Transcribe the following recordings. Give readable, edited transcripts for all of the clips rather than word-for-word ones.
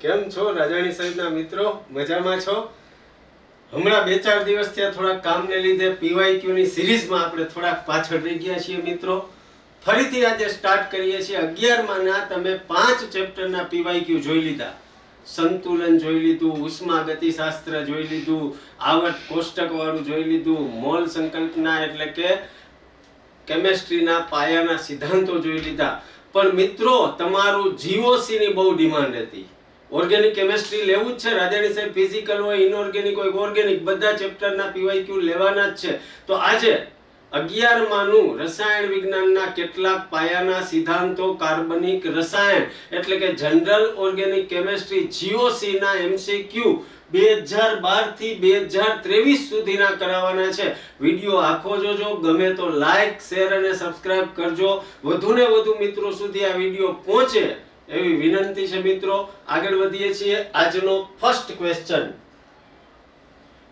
કેમ છો રાજાણી સાહેબના મિત્રો? મજામાં છો? હમણાં 2-4 દિવસ થયા થોડા કામને લીધે પીવાયક્યુ ની સિરીઝમાં આપણે થોડાક પાછળ રહી ગયા છીએ મિત્રો. ફરીથી આજે સ્ટાર્ટ કરીએ છીએ 11 ના તમે 5 ચેપ્ટરના પીવાયક્યુ જોઈ લીધા. સંતુલન જોઈ લીધું, ઉષ્માગતિશાસ્ત્ર જોઈ લીધું, આવર્ત કોષ્ટક વાળું જોઈ લીધું, મોલ સંકલ્પના એટલે કે કેમેસ્ટ્રીના પાયાના સિદ્ધાંતો જોઈ લીધા. પણ મિત્રો તમારું જીઓસી ની બહુ ડિમાન્ડ હતી. ઓર્ગેનિક કેમેસ્ટ્રી લેવું જ છે રાજાણી સાહેબ, ફિઝિકલ હોય, ઇનઓર્ગેનિક હોય, ઓર્ગેનિક, બધા ચેપ્ટરના પીવાયક્યુ લેવાના જ છે. તો આજે 11માનું રસાયણ વિજ્ઞાનના કેટલાક પાયાના સિદ્ધાંતો, કાર્બનિક રસાયણ એટલે કે જનરલ ઓર્ગેનિક કેમેસ્ટ્રી જીઓસી ના એમસીક્યુ 2012 થી 2023 સુધીના કરાવવાના છે. વિડિયો આખો જોજો, ગમે તો લાઈક, શેર અને સબસ્ક્રાઇબ કરજો. વધુને વધુ મિત્રો સુધી આ વિડિયો પહોંચે એવી વિનંતી છે મિત્રો. આગળ વધીએ છીએ. આજનો ફર્સ્ટ ક્વેશ્ચન,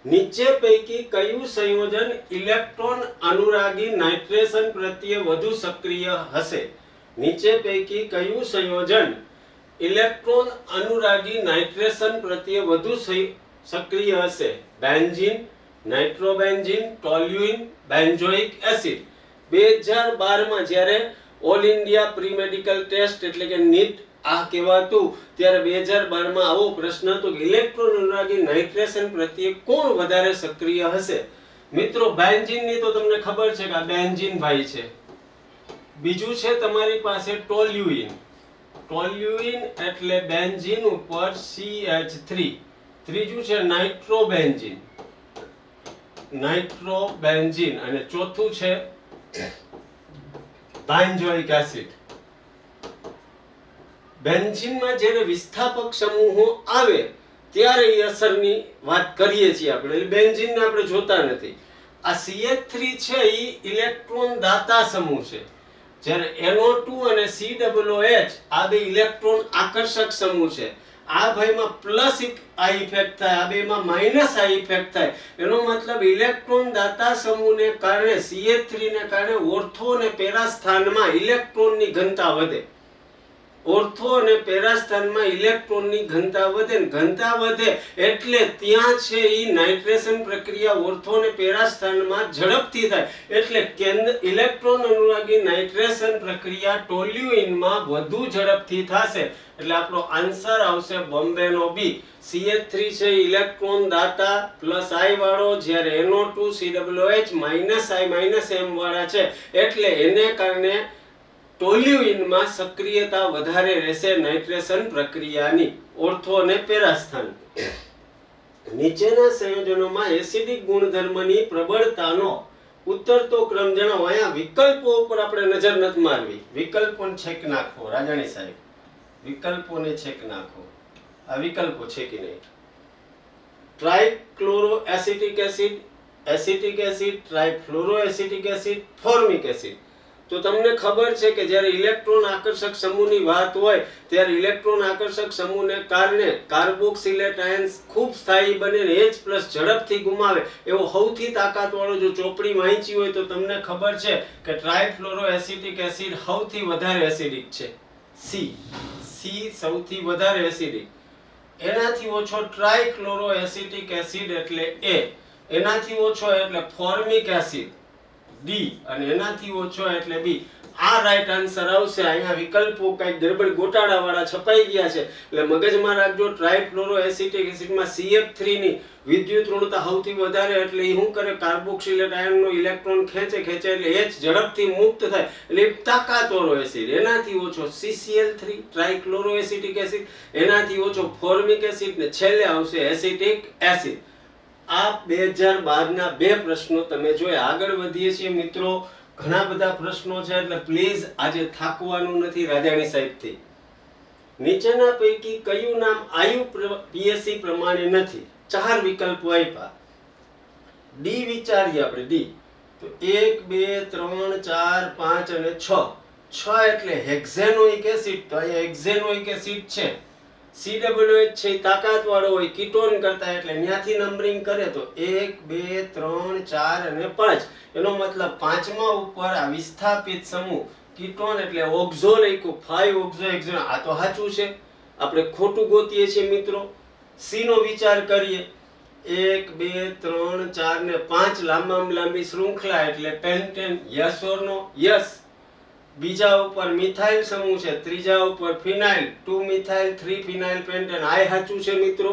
નીચે પૈકી કયું સંયોજન ઇલેક્ટ્રોન અનુરાગી નાઇટ્રેશન પ્રત્યે વધુ સક્રિય હશે? નીચે પૈકી કયું સંયોજન ઇલેક્ટ્રોન અનુરાગી નાઇટ્રેશન પ્રત્યે વધુ સક્રિય હશે? Benzene, nitrobenzene, toluene, benzoic acid. 2012માં જ્યારે all India pre medical test એટલે કે નીટ આ કહેવાતું ત્યારે 2012માં આવો પ્રશ્ન હતો કે ઇલેક્ટ્રોન અનુરાગી નાઇટ્રેશન પ્રત્યે કોણ વધારે સક્રિય હશે? મિત્રો બેન્ઝીન ની તો તમને ખબર છે કે આ બેન્ઝીન ભાઈ છે. બીજું છે તમારી પાસે ટોલ્યુઇન. ટોલ્યુઇન એટલે બેન્ઝીન ઉપર CH3. ત્રીજું છે નાઇટ્રોબેન્ઝીન, નાઇટ્રોબેન્ઝીન, અને ચોથું છે બેન્ઝોઇક એસિડ. બેન્ઝીનમાં જ્યારે વિસ્થાપક સમૂહો આવે ત્યારે એ અસરની વાત કરીએ છીએ આપણે, એટલે બેન્ઝીનને આપણે જોતા નથી. આ CH3 છે એ ઇલેક્ટ્રોન દાતા સમૂહ છે, જ્યારે NO2 અને COOH આ બે ઇલેક્ટ્રોન આકર્ષક સમૂહ છે. આ ભાઈમાં પ્લસ આ ઇફેક્ટ થાય, આ બેમાં માઇનસ આ ઇફેક્ટ થાય. એનો મતલબ ઇલેક્ટ્રોન દાતા સમૂહને કારણે CH3 ને કારણે ઓર્થો અને પેરા સ્થાનમાં ઇલેક્ટ્રોનની ઘનતા વધે. ઓર્થો અને પેરા સ્થાનમાં ઇલેક્ટ્રોનની ઘનતા વધે, ઘનતા વધે એટલે ત્યાં છે એ નાઇટ્રેશન પ્રક્રિયા ઓર્થો અને પેરા સ્થાનમાં ઝડપથી થાય. એટલે ઇલેક્ટ્રોન અનુરાગી નાઇટ્રેશન પ્રક્રિયા ટોલ્યુઇનમાં વધુ ઝડપથી થશે. એટલે આપણો આન્સર આવશે બોમ્બે નો બી. CH3 છે ઇલેક્ટ્રોન દાતા પ્લસ I વાળો, જ્યારે NO2 COOH minus I minus M વાળા છે, એટલે એને કારણે ટોલ્યુઇનમાં સક્રિયતા વધારે રહેશે નાઇટ્રેશન પ્રક્રિયાની ઓર્થો અને પેરા સ્થાન. નીચેના સંયોજનોમાં એસિડિક ગુણધર્મની પ્રબળતાનો ઉત્તરતો ક્રમ જણાવો. અહીંયા વિકલ્પો ઉપર આપણે નજર નથી મારવી, વિકલ્પોને છેક નાખો રાજાણી સાહેબ, વિકલ્પોને છેક નાખો. આ વિકલ્પો છે કે નહીં? Trichloro acetic acid, acetic acid, trifluoro acetic acid, formic acid. તો તમને ખબર છે કે જ્યારે ઇલેક્ટ્રોન આકર્ષક સમૂહની વાત હોય ત્યારે ઇલેક્ટ્રોન આકર્ષક સમૂહને કારણે કાર્બોક્સિલેટ આયન્સ ખૂબ સ્થાયી બને ને H+ ઝડપથી ગુમાવે એવો સૌથી તાકાતવાળો જો ચોપડી વાંચી હોય તો તમને ખબર છે કે ટ્રાઇફ્લોરો એસિટિક એસિડ સૌથી વધારે એસિડિક છે. C સૌથી વધારે એસિડિક. એનાથી ઓછો ટ્રાઇક્લોરો એસિટિક એસિડ એટલે A, એનાથી ઓછો એટલે ફોર્મિક એસિડ D, અને એનાથી ઓછો એટલે B. આ રાઈટ આન્સર આવશે. અહીંયા વિકલ્પો કઈ ગડબડ ગોટાળા વાળા છપાઈ ગયા છે, એટલે મગજમાં રાખજો. ટ્રાઇફ્લોરો એસિટિક એસિડમાં CH3 ની વિદ્યુત ઋણતા સૌથી વધારે, એટલે એ શું કરે, કાર્બોક્સિલેટ આયનનો ઇલેક્ટ્રોન ખેંચે એટલે H ઝડપથી મુક્ત થાય, એટલે તાકાતવાળો એસિડ. એનાથી ઓછો CCl3 ટ્રાઇક્લોરો એસિટિક એસિડ, એનાથી ઓછો ફોર્મિક એસિડ, ને છેલ્લે આવશે એસિટિક એસિડ. આ 2012ના બે પ્રશ્નો તમે જોયા. આગળ વધીએ છીએ મિત્રો. ઘણા બધા પ્રશ્નો છે એટલે પ્લીઝ આજે થાકવાનું નથી રાજાણી સાહેબથી. નીચેના પૈકી કયું નામ આયુ PSC પ્રમાણે નથી? 4 વિકલ્પો આપ્યા. D વિચારીએ આપણે. D તો 1 2 3 4 5 અને 6. 6 એટલે હેક્ઝેનોઇક એસિડ, તો અહીંયા હેક્ઝેનોઇક એસિડ છે. COOH છે તાકાતવાળો હોય કીટોન કરતા, એટલે ત્યાંથી નંબરિંગ કરે તો 1 2 3 4 અને 5. એનો મતલબ પાંચમા ઉપર આ વિસ્થાપિત સમૂહ કીટોન એટલે ઓક્ઝો લખ્યું, 5 ઓક્ઝો હેક્ઝેનો. આ તો સાચું છે. આપણે ખોટું ગોતીએ છીએ મિત્રો. સી નો વિચાર કરીએ. 1 2 3 4 ને 5 લાંબામાં લાંબી શૃંખલા એટલે pentane. Yes or no? Yes. બીજા ઉપર મિથાઇલ સમૂહ છે, ત્રીજા ઉપર ફિનાઇલ, 2 મિથાઇલ 3 ફિનાઇલ પેન્ટેન. આ સાચું છે મિત્રો.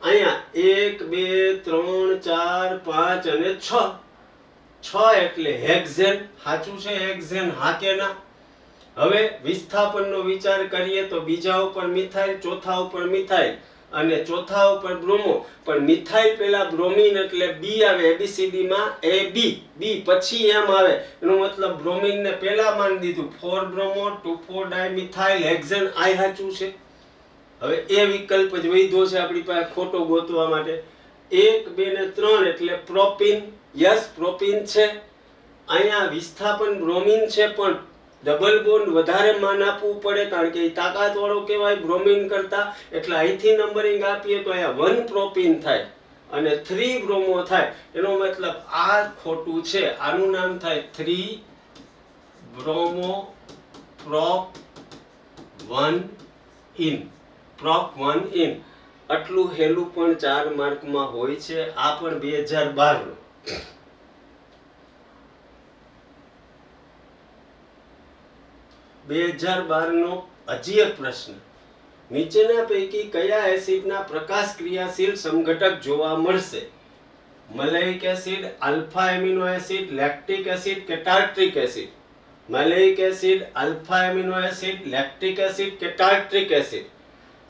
અહીંયા 1 2 3 4 5 અને 6 એટલે હેક્ઝેન. સાચું છે હેક્ઝેન? હા કે ના? હવે વિસ્થાપનનો વિચાર કરીએ તો બીજા ઉપર મિથાઇલ, ચોથા ઉપર મિથાઇલ અને ચોથા ઉપર બ્રોમો. પણ મિથાઇલ પહેલા બ્રોમિન એટલે બી આવે. એબીસીડી માં એ બી પછી એમ આવે. એનો મતલબ બ્રોમિન ને પહેલા માની દીધું. 4 બ્રોમો 2 4 ડાયમિથાઇલ હેક્ઝેન. આ સાચું છે. હવે એ વિકલ્પ જ વધ્યો છે આપણી પાસે ખોટો ગોતવા માટે. 1 2 ને 3 એટલે પ્રોપિન. યસ પ્રોપિન છે. અહીંયા વિસ્થાપન બ્રોમિન છે પણ ડબલ બોન્ડ વધારે માન આપવું પડે કારણ કે એ તાકાત વાળો કહેવાય બ્રોમિન કરતા. એટલે અહીંથી નંબરિંગ આપીએ તો અહીંયા 1 પ્રોપિન થાય અને 3 બ્રોમો થાય. એનો મતલબ આ ખોટું છે. આનું નામ થાય 3 bromo prop 1 in. Prop 1 in. આટલું હેલું પણ 4 માર્કમાં હોય છે. આ પણ 2012 નો. 2012 નો હજી એક પ્રશ્ન. નીચેના પૈકી કયા એસિડના પ્રકાશ ક્રિયાશીલ સમઘટક જોવા મળશે? Maleic acid, alpha amino acid, lactic acid કે tartaric acid? Maleic acid, alpha amino acid, lactic acid કે ટાર્ટ્રિક એસિડ?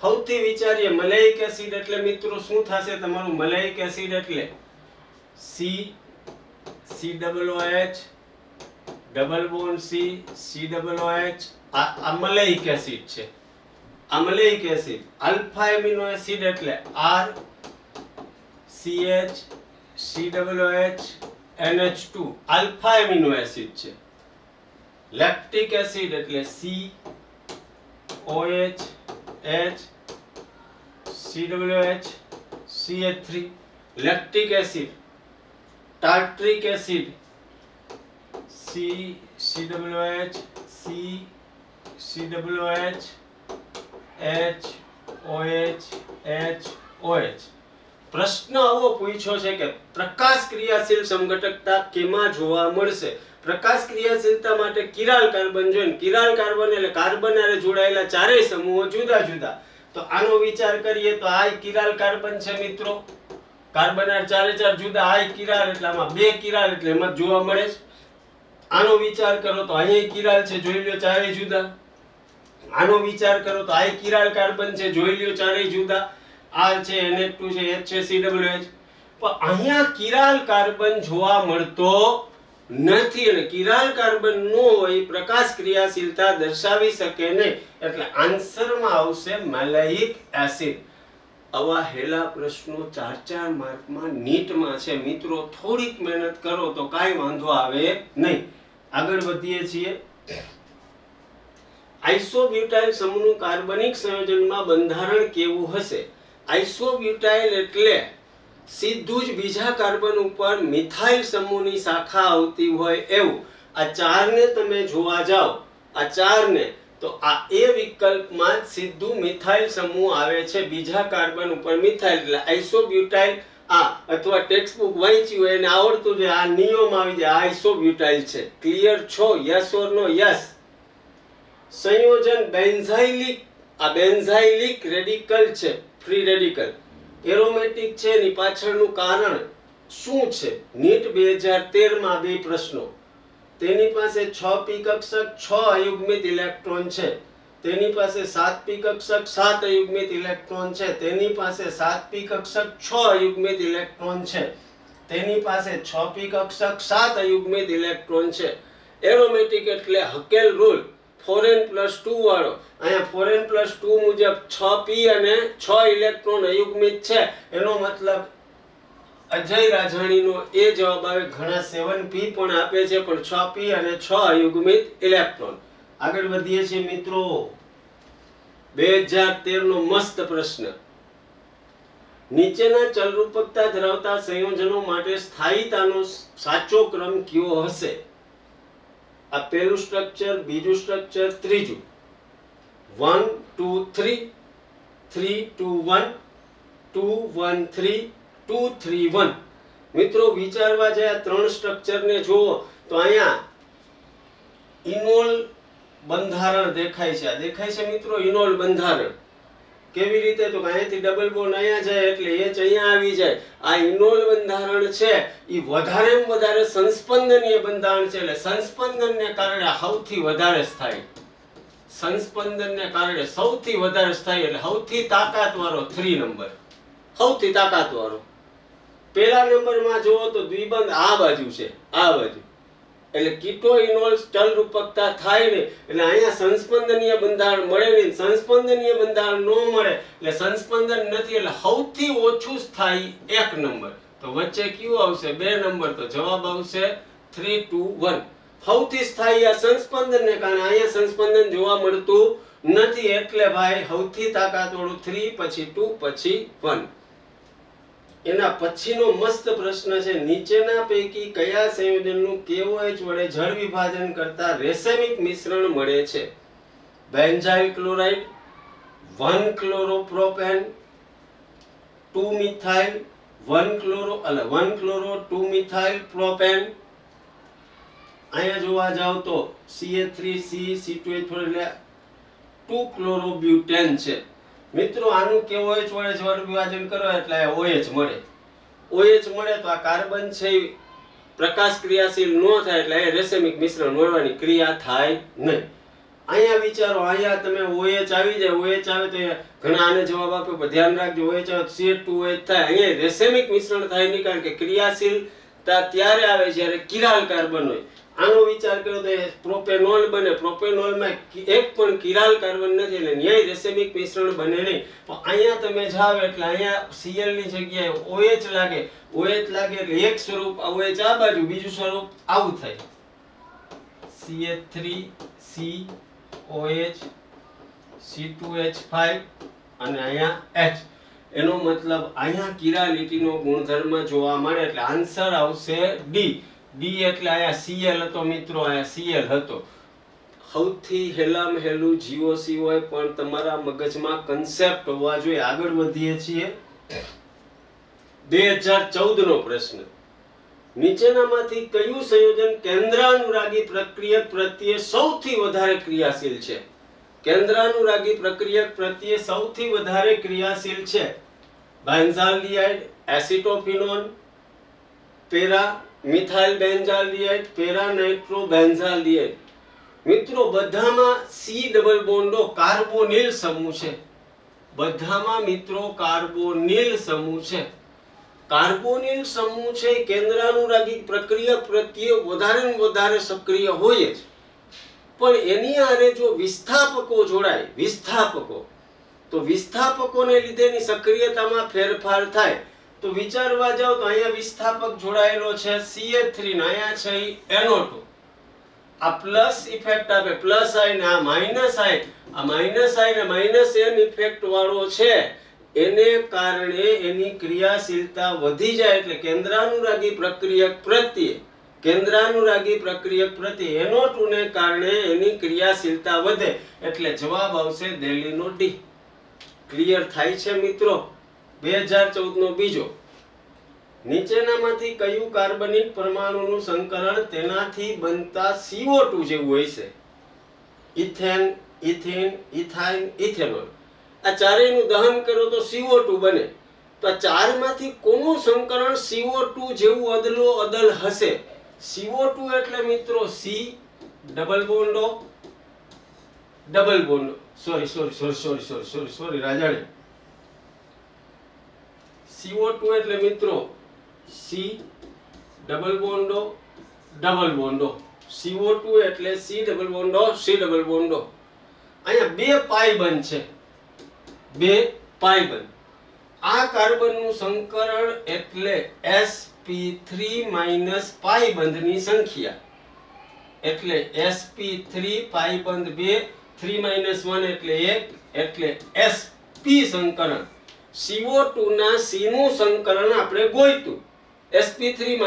સૌથી વિચારીએ. મલેઇક એસિડ એટલે મિત્રો શું થશે તમારું? મલેઇક એસિડ એટલે COOH ડબલ બોન્ડ COOH. આ મલેઇક એસિડ છે. આ maleic acid. Alpha amino acid એટલે RCH COOH alpha amino acid છે. લેક્ટિક એસિડ એટલે COH COH CH3 lactic acid. Tartaric acid COOH COOH HOH. પ્રશ્ન આવો પૂછ્યો છે કે પ્રકાશ ક્રિયાશીલ સમઘટકતા કેમાં જોવા મળશે? પ્રકાશ ક્રિયાશીલતા માટે કિરાલ કાર્બન જોઈએ. કિરાલ કાર્બન એટલે કાર્બન હારે જોડાયેલા ચારેય સમૂહો જુદા જુદા. તો આનો વિચાર કરીએ તો આ કિરાલ કાર્બન છે મિત્રો. કાર્બન હારે ચારે ચાર જુદા. આ કિરાલ એટલે આમાં 2 કિરાલ એટલે એમાં જોવા મળે છે. આનો વિચાર કરો તો અહીંયા કિરાલ છે, જોઈ લ્યો ચારેય જુદા. આનો વિચાર કરો તો આ કિરાલ કાર્બન છે, જોઈ લ્યો ચારેય જુદા. R છે, NH2 છે, H છે, COH. પણ અહીંયા કિરાલ કાર્બન જોવા મળતો નથી અને કિરાલ કાર્બન નો હોય પ્રકાશ ક્રિયાશીલતા દર્શાવી શકે નહીં. એટલે આન્સરમાં આવશે મલેઇક એસિડ. આવા હેલા પ્રશ્નો 4 માર્કમાં નીટમાં છે મિત્રો. થોડીક મહેનત કરો તો કાંઈ વાંધો આવે નહીં. આગળ વધીએ છીએ. આઇસોબ્યુટાઇલ સમૂહનું કાર્બનિક સંયોજનમાં બંધારણ કેવું હશે? આઇસોબ્યુટાઇલ એટલે સીધું જ બીજા કાર્બન ઉપર મિથાઇલ સમૂહની શાખા આવતી હોય એવું. આ 4 ને તમે જોવા જાઓ, આ 4 ને, તો આ એ વિકલ્પમાં જ સીધું મિથાઇલ સમૂહ આવે છે બીજા કાર્બન ઉપર મિથાઇલ. એટલે આઇસોબ્યુટાઇલ અથવા ટેક્સ્ટ બુક વાંચ્યું હોય એને આવડતું છે. આ નિયમ આવી જાય. આઇસોબ્યુટાઇલ છે. ક્લિયર છો? Yes or no? યસ. સંયોજન બેન્ઝાઇલિક. આ બેન્ઝાઇલિક રેડિકલ છે, ફ્રી રેડિકલ. એરોમેટિક છે. એની પાછળનું કારણ શું છે? નીટ 2013 માં 2 પ્રશ્નો. તેની પાસે 6 p કક્ષક 6 અયુગ્મિત ઇલેક્ટ્રોન છે. તેની પાસે 7 p કક્ષક 7 અયુગ્મિત ઇલેક્ટ્રોન છે. તેની પાસે 7 p કક્ષક 6 અયુગ્મિત ઇલેક્ટ્રોન છે. તેની પાસે 6 p કક્ષક 7 અયુગ્મિત ઇલેક્ટ્રોન છે. એરોમેટિક એટલે હકેલ રૂલ 4n+2 વાળો. અહીંયા 4n+2 મુજબ 6p અને 6 ઇલેક્ટ્રોન અયુગ્મિત છે. એનો મતલબ અજય રાજાણીનો એ જવાબ આવે. ઘણા 7p પણ આપે છે પણ 6p અને 6 અયુગ્મિત ઇલેક્ટ્રોન. આગળ વધીએ છીએ મિત્રો. 2013 નો મસ્ત પ્રશ્ન. નીચેના ચલરૂપકતા ધરાવતા સંયોજનો માટે સ્થાયીતાનો સાચો ક્રમ કયો હશે? આ પહેલું સ્ટ્રક્ચર, બીજું સ્ટ્રક્ચર, ત્રીજું. 1 2 3 3 2 1 2 1 3 2 3 1 મિત્રો વિચારવા જાય આ ત્રણ સ્ટ્રક્ચરને જુઓ તો અહીંયા ઇનોલ બંધારણ દેખાય છે. આ દેખાય છે મિત્રો ઇનોલ બંધારણ. કેવી રીતે તો અહીંયાથી ડબલ બોન્ડ અહીંયા જાય એટલે H અહીંયા આવી જાય. આ ઇનોલ બંધારણ છે એ વધારેમાં વધારે સંસ્પંદનીય બંધારણ છે એટલે સંસ્પંદનને કારણે સૌથી વધારે સ્થાયી. સંસ્પંદનને કારણે સૌથી વધારે સ્થાયી એટલે સૌથી તાકાતવાળો 3 નંબર. સૌથી તાકાતવાળો. પહેલા નંબરમાં જુઓ તો દ્વિબંધ આ બાજુ છે, આ બાજુ એટલે કીટો ઇનોલ ચલ રૂપકતા થાય ને એટલે અહીંયા સંસ્પંદનીય બંધારણ મળે નહીં. સંસ્પંદનીય બંધારણ ન મળે એટલે સંસ્પંદન નથી એટલે સૌથી ઓછું સ્થાયી 1 નંબર. તો વચ્ચે કયું આવશે 2 નંબર. તો જવાબ આવશે 3 2 1. સૌથી સ્થાયી આ સંસ્પંદનને કારણે અહીંયા સંસ્પંદન જોવા મળતું નથી એટલે ભાઈ સૌથી તાકાતવાળું 3 પછી 2 પછી 1. એના પછીનો મસ્ત પ્રશ્ન છે નીચેના પૈકી કયા સંયોજનનું KOH વડે જળ વિભાજન કરતા રેસેમિક મિશ્રણ મળે છે? Benzyl chloride, 1 chloropropane, 2 methyl, 1 chloro 2 methyl propane. અહીંયા જોવા જાવ તો CH3C C2H4 એટલે 2 ક્લોરોબ્યુટેન છે. મિત્રો આનું KOH વડે જળ વિભાજન કરો એટલે OH મળે. OH મળે તો આ કાર્બન છે પ્રકાશ ક્રિયાશીલ ન થાય એટલે અહીંયા રેસેમિક મિશ્રણ મળવાની ક્રિયા થાય નહીં. અહીંયા વિચારો અહીંયા તમે OH આવી જાય, OH આવે તો ઘણા આને જવાબ આપ્યો પણ ધ્યાન રાખજો OH આવે CH2OH થાય. અહીંયા રેસેમિક મિશ્રણ થાય નહીં કારણ કે ક્રિયાશીલતા ત્યારે આવે જ્યારે કિરાલ કાર્બન હોય. આનો વિચાર કર્યો તો પ્રોપેનોલ બને. પ્રોપેનોલમાં એક પણ કિરાલ કાર્બન નથી એટલે ન્યાય રેસેમિક મિશ્રણ બને નહીં. પણ અહીંયા તમે જાવ એટલે અહીંયા Cl ની જગ્યાએ OH લાગે. OH લાગે એટલે એક સ્વરૂપ OH આ બાજુ, બીજું સ્વરૂપ આવું થાય CH3COH C2H5 અને અહીંયા H. એનો મતલબ અહીંયા કિરાલિટીનો ગુણધર્મ જોવા મળે એટલે આન્સર આવશે D. D એટલે અહીંયા Cl હતો મિત્રો, અહીંયા Cl હતો. સૌથી હેલામ હેલું GOC હોય પણ તમારા મગજમાં કન્સેપ્ટ હોવા જોઈએ. આગળ વધીએ છીએ 2014 નો પ્રશ્ન. નીચેનામાંથી કયું સંયોજન કેન્દ્રાનુરાગી પ્રક્રિયક પ્રત્યે સૌથી વધારે ક્રિયાશીલ છે? કેન્દ્રાનુરાગી પ્રક્રિયક પ્રત્યે સૌથી વધારે ક્રિયાશીલ છે benzaldehyde, એસિટોફિનોન, para methyl benzaldehyde, para નાઇટ્રોબેન્ઝાલ્ડિહાઇડ. મિત્રો બધામાં C ડબલ બોન્ડો કાર્બોનિલ સમૂહ છે. બધામાં મિત્રો કાર્બોનિલ સમૂહ છે. કાર્બોનિલ સમૂહ છે કેન્દ્રાનુરાગી પ્રક્રિયા પ્રત્યે વધારે ને વધારે સક્રિય હોય જ. પણ એની આરે જો વિસ્થાપકો જોડાય, વિસ્થાપકો, તો વિસ્થાપકોને લીધેની સક્રિયતામાં ફેરફાર થાય. તો વિચારવા જાવ તો અહીંયા વિસ્થાપક જોડાયેલો છે CH3 ને અહીંયા છે NO2. આ પ્લસ ઇફેક્ટ આપે, પ્લસ આઈ ને આ માઈનસ આઈ, આ માઈનસ આઈ ને માઈનસ n ઇફેક્ટ વાળો છે. એને કારણે એની ક્રિયાશીલતા વધી જાય એટલે કેન્દ્રાનુરાગી પ્રક્રિયક પ્રત્યે NO2 ને કારણે એની ક્રિયાશીલતા વધે એટલે જવાબ આવશે દિલ્હીનો D. ક્લિયર થાય છે મિત્રો? 2014 નો બીજો. નીચેનામાંથી કયું કાર્બનિક પરમાણુનું સંકલન તેનાથી બનતા CO2 જેવું હોય છે? Ethane, ethene, ethyne, ethanol. આ ચારેયનું દહન કરો તો CO2 બને. તો આ ચારમાંથી કોનું સંકલન CO2 જેવું અદલો અદલ હશે? CO2 એટલે મિત્રો C ડબલ બોન્ડો સોરી રાજાણી. CO2 એટલે મિત્રો C ડબલ બોન્ડો CO2 એટલે C ડબલ બોન્ડો. અહીંયા બે પાઈ બંધ છે, બે પાઈ બંધ. આ કાર્બનનું સંકરણ એટલે sp3 પાઈ બંધની સંખ્યા એટલે sp3 પાઈ બંધ 2, 3 - 1 એટલે 1 એટલે sp સંકરણ. CO2 ના C નું સંકલન આપણે ગોઈતું sp3 -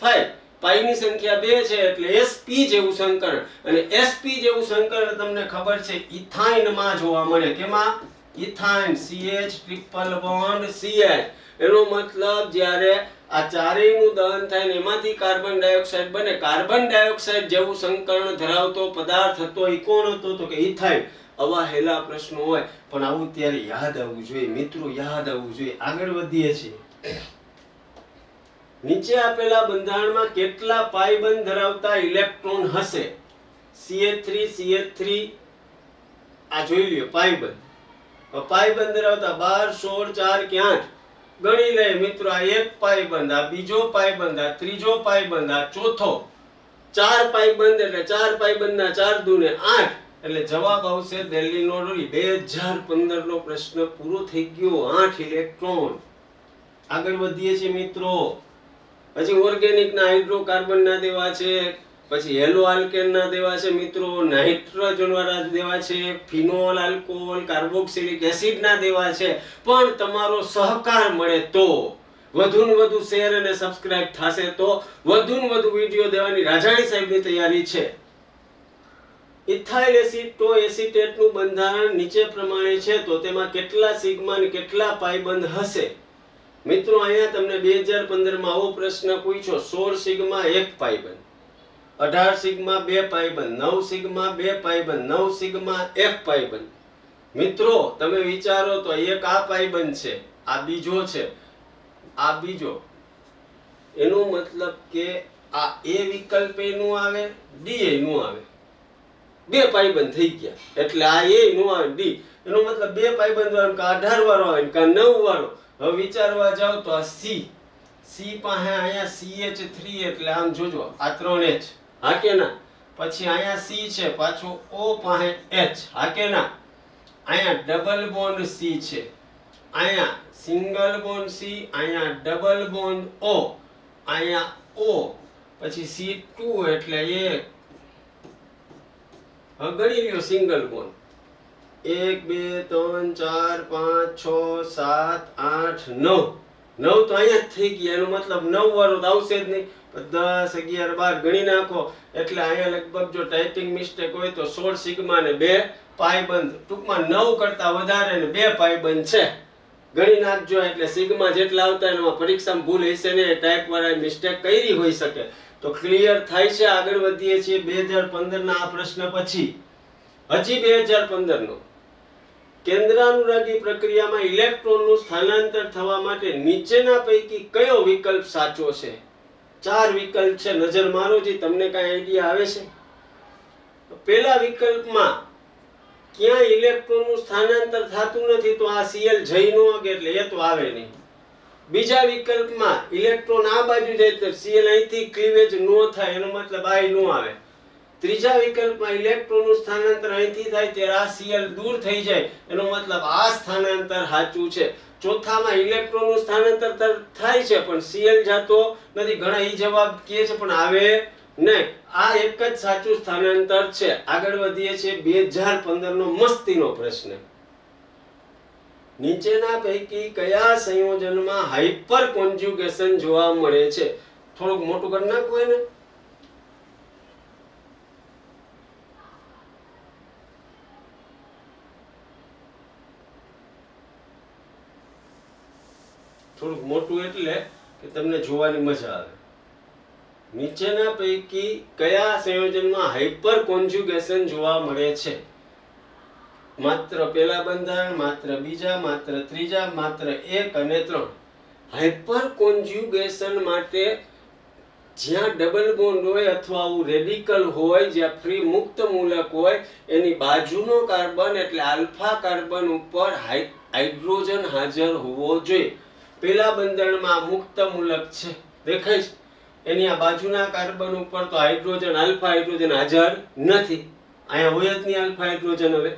5 પાઈની સંખ્યા 2 છે એટલે sp જેવું સંકલન. અને sp જેવું સંકલન તમને ખબર છે ઇથાઇન માં જોવા મળે. કેમાં? Ethyne CH triple bond CH. એનો મતલબ જ્યારે આ ચારેયનું દહન થાય ને એમાંથી કાર્બન ડાયોક્સાઇડ બને. કાર્બન ડાયોક્સાઇડ જેવું સંકરણ ધરાવતો પદાર્થ હતો એ કોણ હતો? તો કે ઇથાઇન. આવા હેલા પ્રશ્નો હોય પણ આવું ત્યારે યાદ આવવું જોઈએ મિત્રો, યાદ આવવું જોઈએ. આગળ વધીએ છીએ. નીચે આપેલા બંધારણમાં કેટલા પાઈ બંધ ધરાવતા ઇલેક્ટ્રોન હશે? CH3 CH3 આ જોઈ લ્યો પાઈ બંધ. પાઈ બંધ ધરાવતા 12 16 4 કે 8 ગણી લે મિત્રો. આ એક પાઈ બંધ, આ બીજો પાઈ બંધ, આ ત્રીજો પાઈ બંધ, આ ચોથો. 4 પાઈ બંધ એટલે 4 પાઈ બંધના 4 દુને 8 એટલે જવાબ આવશે દિલ્હીનો ડોરી. 2015 નો પ્રશ્ન પૂરો થઈ ગયો. 8 ઇલેક્ટ્રોન. આગળ વધીએ છીએ મિત્રો. પછી ઓર્ગેનિક ના હાઇડ્રોકાર્બન ના દેવા છે, પછી હેલો આલ્કેન ના દેવા છે મિત્રો, નાઇટ્રોજન વાળા દેવા છે, ફિનોલ આલ્કોહોલ કાર્બોક્સિલિક એસિડ ના દેવા છે. પણ તમારો સહકાર મળે તો, વધુ ને વધુ શેર અને સબસ્ક્રાઇબ થશે તો વધુ ને વધુ વિડીયો દેવાની રાજાણી સાહેબની તૈયારી છે. ઇથાઇલ એસિડ તો એસિટેટ નું બંધારણ નીચે પ્રમાણે છે તો તેમાં કેટલા સિગ્મા અને કેટલા પાઈ બંધ હશે? મિત્રો અહીંયા તમને 2015 માં આવો પ્રશ્ન પૂછ્યો. 16 સિગ્મા 1 પાઈ બંધ, 18 સિગ્મા 2 પાઈ બંધ, 9 સિગ્મા 2 પાઈ બંધ, 9 સિગ્મા 1 પાઈ બંધ. મિત્રો તમે વિચારો તો એક આ પાઈ બંધ છે, આ બીજો છે, આ બીજો. એનો મતલબ કે આ A વિકલ્પ એ નું આવે, D એ નું આવે. 2 પાઈ બંધ થઈ ગયા એટલે આ A નું આવે D. એનો મતલબ 2 પાઈ બંધ વાળો કા 18 વાળો આવે કા 9 વાળો. હવે વિચારવા જાવ તો આ C પાસે અહીંયા CH3 એટલે આમ જોજો આ 3H. હા કે ના? પછી અહીંયા C છે, પાછો O પાસે H. હા કે ના? અહીંયા ડબલ બોન્ડ C છે, અહીંયા સિંગલ બોન્ડ C, અહીંયા ડબલ બોન્ડ O, અહીંયા O, પછી C2 એટલે 1. હવે ગણી લ્યો સિંગલ બોન્ડ. 1 2 3 4 5 6 7 8 9. 9 તો અહીંયા જ થઈ ગયા. એનો મતલબ 9 વાળો તો આવશે જ નહીં. 10 11 12 ગણી નાખો એટલે અહીંયા લગભગ જો ટાઈપિંગ મિસ્ટેક હોય તો 16 સિગ્મા ને 2 પાઈ બંધ. ટૂંકમાં 9 કરતા વધારે ને 2 પાઈ બંધ છે. ગણી નાખજો એટલે સિગ્મા જેટલા આવતા એમાં પરીક્ષામાં ભૂલ હશે ને ટાઈપ વાળા મિસ્ટેક કરી હોઈ શકે. તો ક્લિયર થાય છે. આગળ વધીએ છીએ 2015 ના આ પ્રશ્ન પછી. હજી 2015 નો કેન્દ્રાનુરાગી પ્રક્રિયામાં ઇલેક્ટ્રોનનું સ્થાનાંતર થવા માટે નીચેના પૈકી કયો વિકલ્પ સાચો છે? 4 વિકલ્પ છે, નજર મારો જી. તમને કઈ આઈડિયા આવે છે? પહેલા વિકલ્પમાં ક્યાં ઇલેક્ટ્રોનનું સ્થાનાંતર થતું નથી તો આ Cl જઈ નો કે એટલે એ તો આવે નહીં. બીજા વિકલ્પમાં ઇલેક્ટ્રોન આ બાજુ જાય તો Cl અહીંથી ક્લીવેજ નો થાય, એનો મતલબ આ નો આવે. ત્રીજા વિકલ્પમાં ઇલેક્ટ્રોનનું સ્થાનાંતર અહીંથી થાય ત્યારે આ Cl દૂર થઈ જાય, એનો મતલબ આ સ્થાનાંતર સાચું છે. ચોથામાં ઇલેક્ટ્રોનનું સ્થાનાંતર થાય છે પણ Cl જાતો નથી. ઘણા ઈ જવાબ કહે છે પણ આવે નહીં. આ એક જ સાચું સ્થાનાંતર છે. આગળ વધીએ છીએ 2015 નો મસ્તીનો પ્રશ્ન. નીચેના પૈકી કયા સંયોજનમાં હાઇપર કોન્જ્યુગેશન જોવા મળે છે? થોડુંક મોટું કરી નાખો એને. થોડુંક મોટું એટલે કે તમને જોવાની મજા આવે. નીચેના પૈકી કયા સંયોજનમાં હાઇપર કોન્જ્યુગેશન જોવા મળે છે? માત્ર પહેલા બંધારણ, માત્ર બીજા, માત્ર ત્રીજા, માત્ર 1 અને 3. હાઇપર કોન્જ્યુગેશન માટે જ્યાં ડબલ બોન્ડ હોય અથવા આવું રેડિકલ હોય, જ્યાં ફ્રી મુક્ત મૂલક હોય, એની બાજુનો કાર્બન એટલે આલ્ફા કાર્બન ઉપર હાઇડ્રોજન હાજર હોવો જોઈએ. પહેલા બંધારણમાં મુક્ત મૂલક છે, દેખાય છે? એની આ બાજુના કાર્બન ઉપર તો હાઇડ્રોજન આલ્ફા હાઇડ્રોજન હાજર નથી. અહીંયા હોય જ નહીં આલ્ફા હાઇડ્રોજન. હવે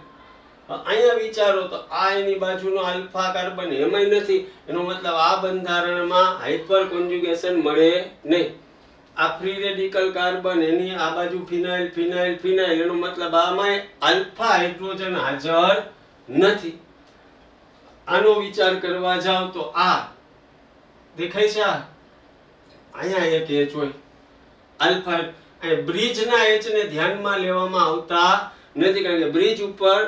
અહીંયા વિચારો તો આ એની બાજુનો આલ્ફા કાર્બન એમાંય નથી. એનો મતલબ આ બંધારણમાં હાઇપર કોન્જ્યુગેશન મળે નહીં. આ ફ્રી રેડિકલ કાર્બન એની આ બાજુ ફિનાઇલ ફિનાઇલ ફિનાઇલ, એનો મતલબ આમાં આલ્ફા હાઇડ્રોજન હાજર નથી. આનો વિચાર કરવા જાવ તો આ દેખાય છે, આ અહીંયા એક H હોય આલ્ફા. બ્રિજના H ને ધ્યાનમાં લેવામાં આવતા નથી કારણ કે બ્રિજ ઉપર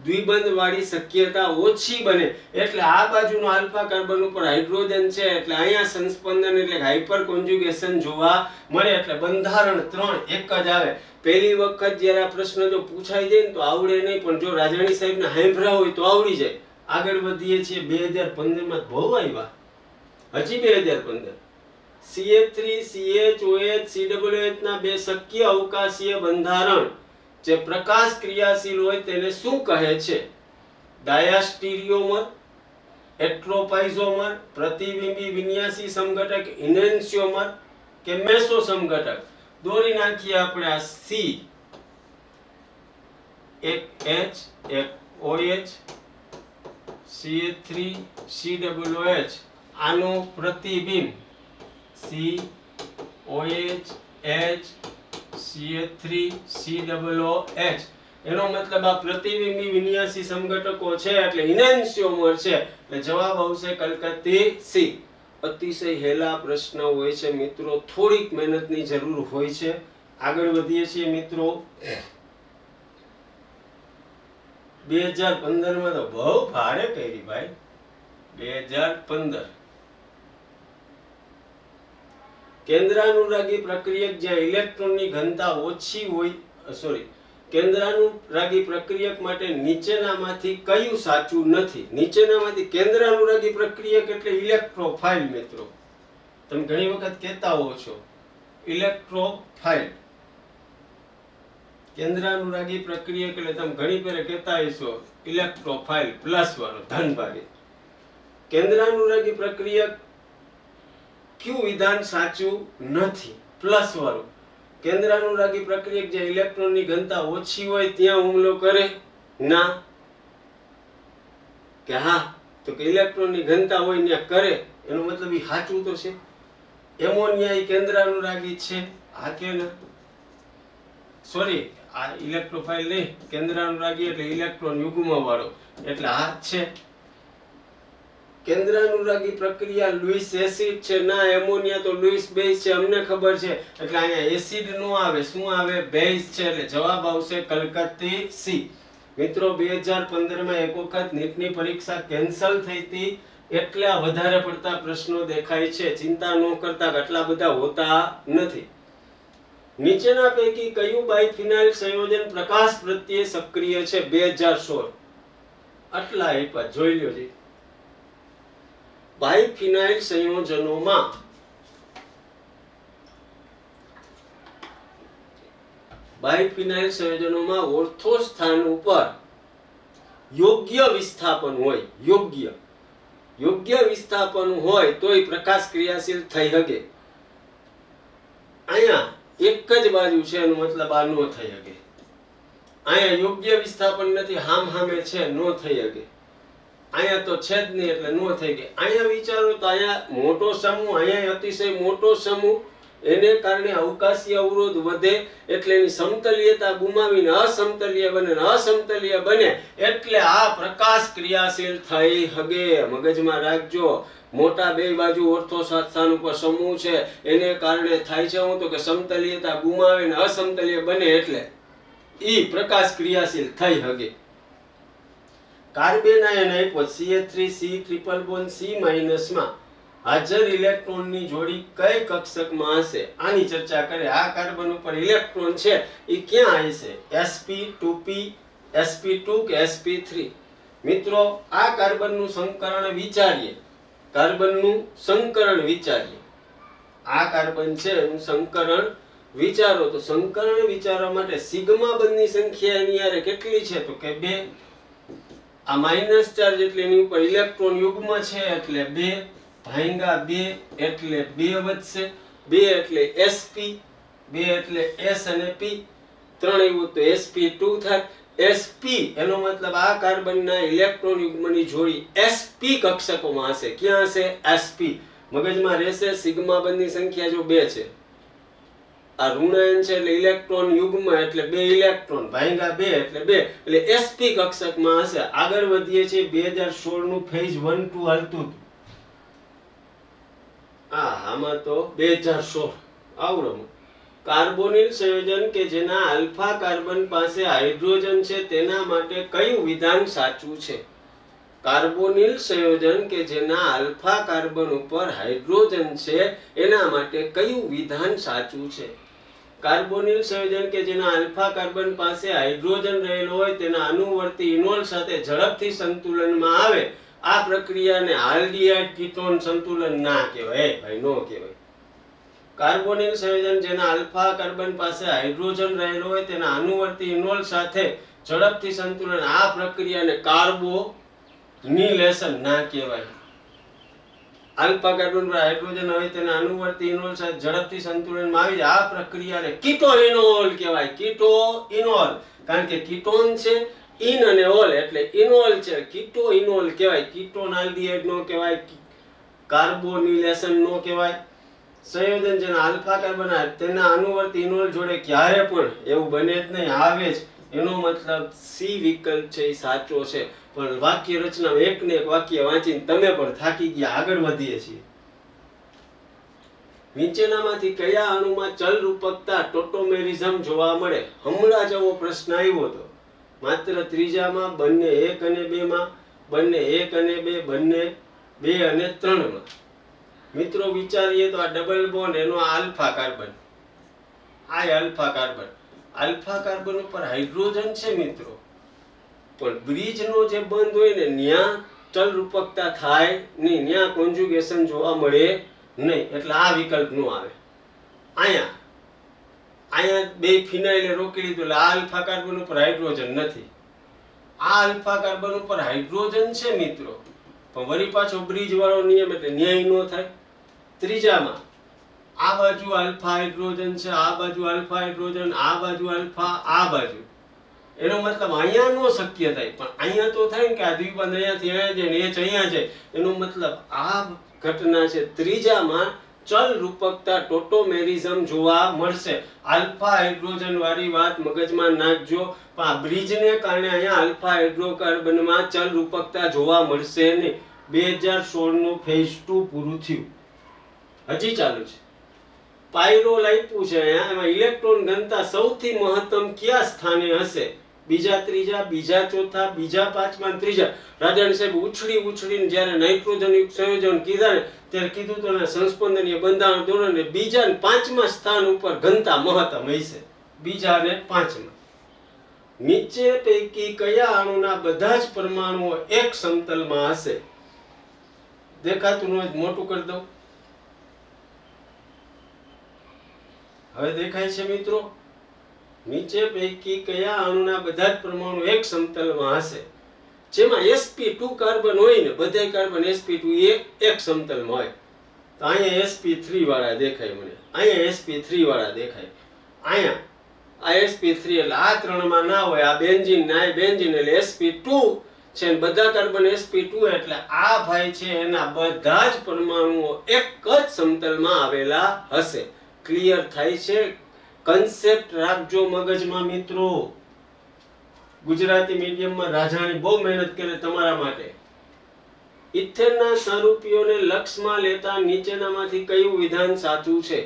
દ્વિબંધ વાળી શક્યતા ઓછી બને. એટલે આ બાજુનો આલ્ફા કાર્બન ઉપર હાઇડ્રોજન છે એટલે અહીંયા સંસ્પંદન એટલે હાઇપર કોન્જ્યુગેશન જોવા મળે. એટલે બંધારણ 3 એક જ આવે. પહેલી વખત જ્યારે આ પ્રશ્ન જો પૂછાઈ જાય ને તો આવડે નહીં, પણ જો રાજાણી સાહેબને સાંભળ્યા હોય તો આવડી જાય. આગળ વધીએ છીએ. 2015 માં બહુ આવ્યા, હજી 2015 CH3CHOH COH ના બે શક્ય અવકાશીય બંધારણ જે પ્રકાશ ક્રિયાશીલ હોય તેને શું કહે છે? ડાયાસ્ટીરિયોમર, એટ્રોપાઇઝોમર, પ્રતિબિંબી વિન્યાસી સમઘટક, ઇનેન્સિયોમર કે મેસો સમઘટક? દોરી નાખીએ આપણે. આ C, એક H, એક OH, CH3 COOH, આનો પ્રતિબિંબ COH H CH3 COOH, એનો મતલબ આ પ્રતિબિંબી વિન્યાસી સમઘટકો છે એટલે ઇનેન્સિયોમર છે. એટલે જવાબ આવશે કલકત્તી C. અતિશય હેલા પ્રશ્ન હોય છે મિત્રો, થોડીક મહેનતની જરૂર હોય છે. આગળ વધીએ છીએ મિત્રો. 2015 માં તો બહુ ભારે કરી ભાઈ. 2015 કેન્દ્રાનુરાગી પ્રક્રિયક જ્યાં ઇલેક્ટ્રોનની ઘનતા ઓછી હોય, કેન્દ્રાનુરાગી પ્રક્રિયક માટે નીચેનામાંથી કયું સાચું નથી? નીચેનામાંથી કેન્દ્રાનુરાગી પ્રક્રિયક એટલે ઇલેક્ટ્રોફાઇલ મિત્રો. તમે ઘણી વખત કહેતા હો છો ઇલેક્ટ્રોફાઇલ. કેન્દ્રાનુરાગી પ્રક્રિયક એટલે તમે ઘણી ફેરે કહેતા હશો ઇલેક્ટ્રોફાઇલ પ્લસ વાળો ધન ભાગે. કેન્દ્રાનુરાગી પ્રક્રિયક ક્યુ વિધાન સાચું નથી? પ્લસ વાળું. કેન્દ્રાનુરાગી પ્રક્રિયક જે ઇલેક્ટ્રોનની ઘનતા ઓછી હોય ત્યાં હુમલો કરે? ના કે હા? તો કે ઇલેક્ટ્રોનની ઘનતા હોય ત્યાં કરે, એનો મતલબ એ સાચું તો છે. એમોનિયા એ કેન્દ્રાનુરાગી છે, હા કે ના? સોરી, આ ઇલેક્ટ્રોફાઇલ નહીં, કેન્દ્રાનુરાગી એટલે ઇલેક્ટ્રોન યુગ્મ વાળો, એટલે આ છે. કેન્દ્રાનુરાગી પ્રક્રિયા લુઈસ એસિડ છે? ના, એમોનિયા તો લુઈસ બેઝ છે, અમને ખબર છે. એટલે અહીંયા એસિડ નો આવે, શું આવે? બેઝ છે. એટલે જવાબ આવશે કલકત્તી C. મિત્રો 2015 માં એક વખત નીટની પરીક્ષા કેન્સલ થઈ હતી એટલે આ વધારે પડતા પ્રશ્નો દેખાય છે. ચિંતા ન કરતા, આટલા બધા હોતા નથી. નીચેના પૈકી કયું બાયફિનાઇલ સંયોજન પ્રકાશ પ્રત્યે સક્રિય છે? 2016 આટલા આપ્યા, જોઈ લ્યો જી. બાયફિનાઇલ સંયોજનોમાં ઓર્થો સ્થાન ઉપર યોગ્ય વિસ્થાપન હોય, યોગ્ય વિસ્થાપન હોય તોય પ્રકાશ ક્રિયાશીલ થઈ શકે. અહીંયા એક જ બાજુ છે, એનો મતલબ આ નો થઈ શકે. અહીંયા યોગ્ય વિસ્થાપન નથી, હામે છે, નો થઈ શકે. અહીંયા તો છે જ નહીં એટલે નો થઈ ગઈ. અહીંયા વિચારો તો અહીંયા મોટો સમૂહ, અહીંયા અતિશય મોટો સમૂહ, એને કારણે અવકાશીય અવરોધ વધે એટલે એની સમતલીયતા ગુમાવીને અસમતલીય બને એટલે આ પ્રકાશ ક્રિયાશીલ થઈ હગે. મગજમાં રાખજો. મોટા બે બાજુ ઓર્થો સ્થાન ઉપર સમૂહ છે એને કારણે થાય છે હું તો કે સમતલીયતા ગુમાવે ને અસમતલીય બને એટલે ઈ પ્રકાશ ક્રિયાશીલ થઈ હગે. કાર્બન આયન આપ્યો CH3C ટ્રિપલ બોન્ડ C- માં હાજર ઇલેક્ટ્રોનની જોડી કઈ કક્ષકમાં હશે? આની ચર્ચા કરે. આ કાર્બન ઉપર ઇલેક્ટ્રોન છે એ ક્યાં હશે? sp2p, sp2 કે sp3? મિત્રો આ કાર્બનનું સંકરણ વિચારીએ. આ કાર્બન છે એનું સંકરણ વિચારો. તો સંકરણ વિચારવા માટે સિગ્મા બંધની સંખ્યા એની યારે કેટલી છે? તો કે 2. આ માઇનસ ચાર્જ એટલે એની ઉપર ઇલેક્ટ્રોન યુગ્મ છે એટલે 2 ભાંગા 2 એટલે 2 વધશે. 2 એટલે sp, 2 એટલે s અને p, 3 એવું તો sp2 થાય. sp એનો મતલબ આ કાર્બનના ઇલેક્ટ્રોન યુગ્મની જોડી sp કક્ષકોમાં હશે. ક્યાં હશે? sp. મગજમાં રહેશે. સિગ્મા બંધની સંખ્યા જો 2 છે, આ ઋણાયન છે એટલે ઇલેક્ટ્રોન યુગ્મ એટલે 2 ઇલેક્ટ્રોન ભાંગા 2 એટલે 2 એટલે sp કક્ષકમાં હશે. આગળ વધીએ છીએ. 2016 નું ફેઝ 1-2 હાલતું. આમાં તો 2016 આવડો કાર્બોનિલ સંયોજન કે જેના આલ્ફા કાર્બન પાસે હાઇડ્રોજન છે તેના માટે કયું વિધાન સાચું છે? કાર્બોનિલ સંયોજન કે જેના આલ્ફા કાર્બન ઉપર હાઇડ્રોજન છે એના માટે કયું વિધાન સાચું છે? કાર્બોનિલ સંયોજન કે જેના આલ્ફા કાર્બન પાસે હાઇડ્રોજન રહેલો હોય તેના અનુવર્તી ઇનોલ સાથે ઝડપથી સંતુલનમાં આવે આ પ્રક્રિયાને આલ્ડીહાઇડ કીટોન સંતુલન ના કહેવાય. ભાઈ નો કહેવાય. કાર્બોનિલ સંયોજન જેના આલ્ફા કાર્બન પાસે હાઇડ્રોજન રહેલો હોય તેના અનુવર્તી ઇનોલ સાથે ઝડપથી સંતુલન આ પ્રક્રિયાને કાર્બોનિલેશન ના કહેવાય. આલ્ફા કાર્બન પર હાઇડ્રોજન હોય તેના અનુવર્તી ઇનોલ સાથે ઝડપથી સંતુલનમાં આવી જાય આ પ્રક્રિયાને કીટોઇનોલ કહેવાય. કીટોઇનોલ, કારણ કે કીટોન છે, ઇન અને ઓલ એટલે ઇનોલ છે, કીટોઇનોલ કહેવાય. કીટોન આલ્ડીહાઇડ નો કહેવાય, કાર્બોનિલેશન નો કહેવાય. સંયોજન જેના આલ્ફા કાર્બન તેના અનુવર્તી ઇનોલ જોડે ક્યારે પણ એવું બને જ નહીં, આવે જ. એનો મતલબ સી વિકલ્પ છે એ સાચો છે. પણ વાક્ય રચના એક ને એક વાક્ય વાંચીને તમે પણ થાકી ગયા. આગળ વધીએ છીએ. નીચેનામાંથી કયા અણુમાં ચલ રૂપકતા ટોટોમેરિઝમ જોવા મળે? હમણાં જ એવો પ્રશ્ન આવ્યો હતો. માત્ર ત્રીજામાં, બંને 1 અને 2 માં, બંને 1 અને 2, બંને 2 અને 3 માં. મિત્રો વિચારીએ તો આ ડબલ બોન્ડ એનો આલ્ફા કાર્બન, આ આલ્ફા કાર્બન, આલ્ફા કાર્બન ઉપર હાઇડ્રોજન છે મિત્રો, પણ બ્રિજનો જે બંધ હોય ને ન્યા ચલ રૂપકતા થાય નહીં, ન્યા કોન્જુગેશન જોવા મળે નહીં, એટલે આ વિકલ્પ નો આવે. અહીંયા બે ફિનાઇલે રોકી લીધું એટલે આ આલ્ફા કાર્બન ઉપર હાઇડ્રોજન નથી. આ આલ્ફા કાર્બન ઉપર હાઇડ્રોજન છે મિત્રો, પણ વળી પાછો બ્રિજ વાળો નિયમ એટલે ન્યાય નો થાય. ત્રીજામાં આ બાજુ આલ્ફા હાઇડ્રોજન છે, આ બાજુ આલ્ફા હાઇડ્રોજન, આ બાજુ આલ્ફા, આ બાજુ. એનો મતલબ અહીંયા નો શક્ય થાય, પણ અહીંયા તો થાય ને કે આ દ્વિબંધ અહીંયાથી અહીંયા જાય ને એ અહીંયા જાય. એનો મતલબ આ ઘટના છે. ત્રીજામાં ચલ રૂપકતા ટોટોમેરિઝમ જોવા મળશે. આલ્ફા હાઇડ્રોજન વાળી વાત મગજમાં નાખજો, પણ આ બ્રિજને કારણે અહીંયા આલ્ફા હાઇડ્રોકાર્બનમાં ચલ રૂપકતા જોવા મળશે નહીં. 2016 નું ફેઝ 2 પૂરું થયું, હજી ચાલુ છે. પાયરોલ આપ્યું છે અહીંયા, એમાં ઇલેક્ટ્રોન ઘનતા સૌથી મહત્તમ કયા સ્થાને હશે? બીજા ત્રીજા, બીજા ચોથા, બીજા પાંચમા, ત્રીજા. રાજાણી સાહેબ ઉછળીને જ્યારે નાઇટ્રોજન યુક્ત સંયોજન કીધા ને ત્યારે કીધું તો સંસ્પંદનીય બંધારણ ધોરણે બીજા ને પાંચમા સ્થાન ઉપર ઘનતા મહત્તમ હશે. બીજા અને પાંચમા. નીચે પૈકી કયા અણુના બધા જ પરમાણુઓ એક સમતલમાં હશે? દેખાતું ન હોય મોટું કરી દઉં. હવે દેખાય છે મિત્રો? નીચે પૈકી કયા અણુના બધા જ પરમાણુ એક સમતલમાં હશે? જેમાં sp2 કાર્બન હોય ને, બધા કાર્બન sp2 એક સમતલમાં હોય. તો અહીંયા sp3 વાળા દેખાય મને, અહીંયા sp3 વાળા દેખાય. અહીંયા આ sp3 એટલે આ ત્રણમાં ના હોય. આ બેન્ઝીન ના બેન્ઝીન એટલે sp2 છે, બધા કાર્બન sp2 એટલે આ ભાઈ છે એના બધા જ પરમાણુઓ એક જ સમતલમાં આવેલા હશે. ક્લિયર થાય છે? કન્સેપ્ટ રાખજો મગજમાં મિત્રો. ગુજરાતી મીડિયમમાં રાજાણી બહુ મહેનત કરે તમારા માટે. ઇથેનના સ્વરૂપીઓને લક્ષમાં લેતા નીચેનામાંથી કયું વિધાન સાચું છે?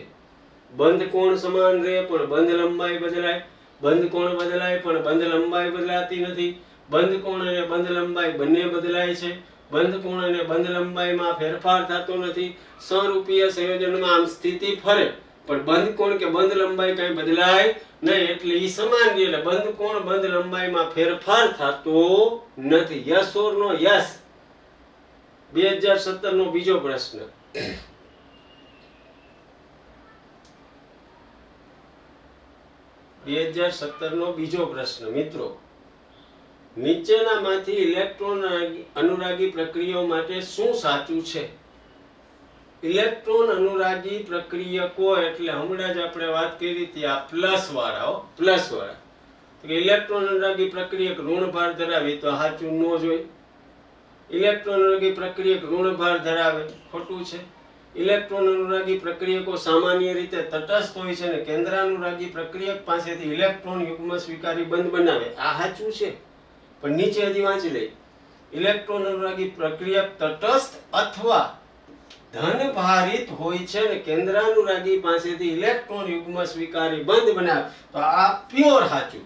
બંધ કોણ સમાન રહે પણ બંધ લંબાઈ બદલાય, બંધ કોણ બદલાય પણ બંધ લંબાઈ બદલાતી નથી, બંધ કોણ અને બંધ લંબાઈ બંને બદલાય છે, બંધ કોણ અને બંધ લંબાઈમાં ફેરફાર થતો નથી, સ્વરૂપીય સંયોજનમાં આમ સ્થિતિ ફરે પણ બંધ કોણ કે બંધ લંબાઈ કઈ બદલાય નહીં, એટલે ઈ સમાન રહે. એટલે બંધ કોણ બંધ લંબાઈમાં ફેરફાર થતો નથી. Yes or no? યસ. 2017 નો બીજો પ્રશ્ન. મિત્રો, નીચેનામાંથી ઇલેક્ટ્રોન અનુરાગી પ્રક્રિયાઓ માટે શું સાચું છે? ઇલેક્ટ્રોન અનુરાગી પ્રક્રિયકો એટલે હમણાં જ આપણે વાત કરી હતી આ પ્લસ વાળા, પ્લસ વાળા. ઇલેક્ટ્રોન અનુરાગી પ્રક્રિયક ઋણ ભાર ધરાવે તો સાચું ન જોઈ. ઇલેક્ટ્રોન અનુરાગી પ્રક્રિયક ઋણ ભાર ધરાવે, ખોટું છે. ઇલેક્ટ્રોન અનુરાગી પ્રક્રિયકો સામાન્ય રીતે તટસ્થ હોય છે અને કેન્દ્રાનુરાગી પ્રક્રિયક પાસેથી ઇલેક્ટ્રોન યુગ્મ સ્વીકારી બંધ બનાવે, આ સાચું છે. પણ નીચે હજી વાંચી લઈ. ઇલેક્ટ્રોન અનુરાગી પ્રક્રિયક તટસ્થ અથવા ધન ભારિત હોય છે ને કેન્દ્રાનુરાગી પાસેથી ઇલેક્ટ્રોન યુગ્મ સ્વીકારી બંધ બનાવે તો આ પ્યોર સાચું.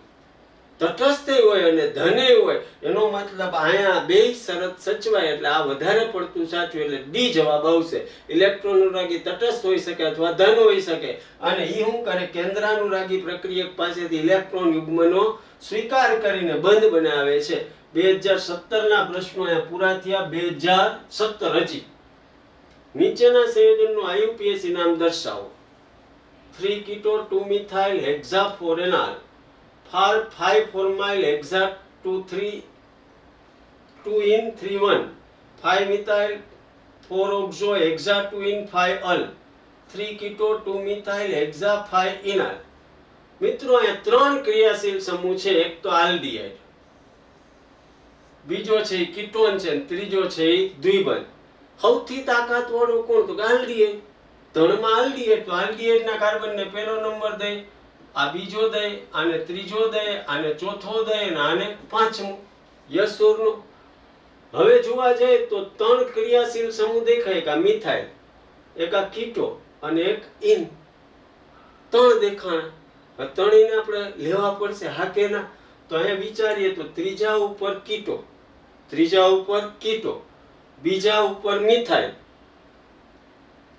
તટસ્થ હોય અને ધને હોય એનો મતલબ અહીંયા બે શરત સચવાય એટલે આ વધારે પડતું સાચું એટલે ડી જવાબ આવશે. ઇલેક્ટ્રોનુરાગી તટસ્થ હોઈ શકે અથવા ધન હોઈ શકે અને ઈ શું કરે કેન્દ્રાનુરાગી પ્રક્રિયક પાસેથી ઇલેક્ટ્રોન યુગ્મનો સ્વીકાર કરીને બંધ બનાવે છે. 2017 ના પ્રશ્નો અહીંયા પૂરા થયા. 2017 હજી નીચેના સંયોજનનું IUPAC નામ દર્શાવો. 3 keto 2 methyl hexaforenal 5 formyl hexa 2 in 3 1 5 methyl 4 oxo hexa 2 in 5 al 3 keto 2 methyl hexa 5 enal. મિત્રો અહીંયા ત્રણ ક્રિયાશીલ સમૂહ છે. એક તો આલ્ડીહાઇડ, બીજો છે કીટોન છે, ત્રીજો છે દ્વિબંધ. સૌથી તાકાતવાળો કોણ તો આલ્ડીહાઇડ. ધનમાં આલ્ડીહાઇડ તો આલ્ડીહાઇડ ના કાર્બન ને પહેલો નંબર દે, આ બીજો દે, આને ત્રીજો દે, આને ચોથો દે અને આને પાંચમો. યસ ઓર નો? હવે જોવા જાય તો ત્રણ ક્રિયાશીલ સમૂહ દેખાય. એક આ મિથાઇલ, એક આ કીટો અને એક ઇન. ત્રણ દેખાણા. ત્રણેયને આપણે લેવા પડશે હા કે ના? તો અહીંયા વિચારીએ તો ત્રીજા ઉપર કીટો, ત્રીજા ઉપર કીટો, બીજા ઉપર મિથાઇલ,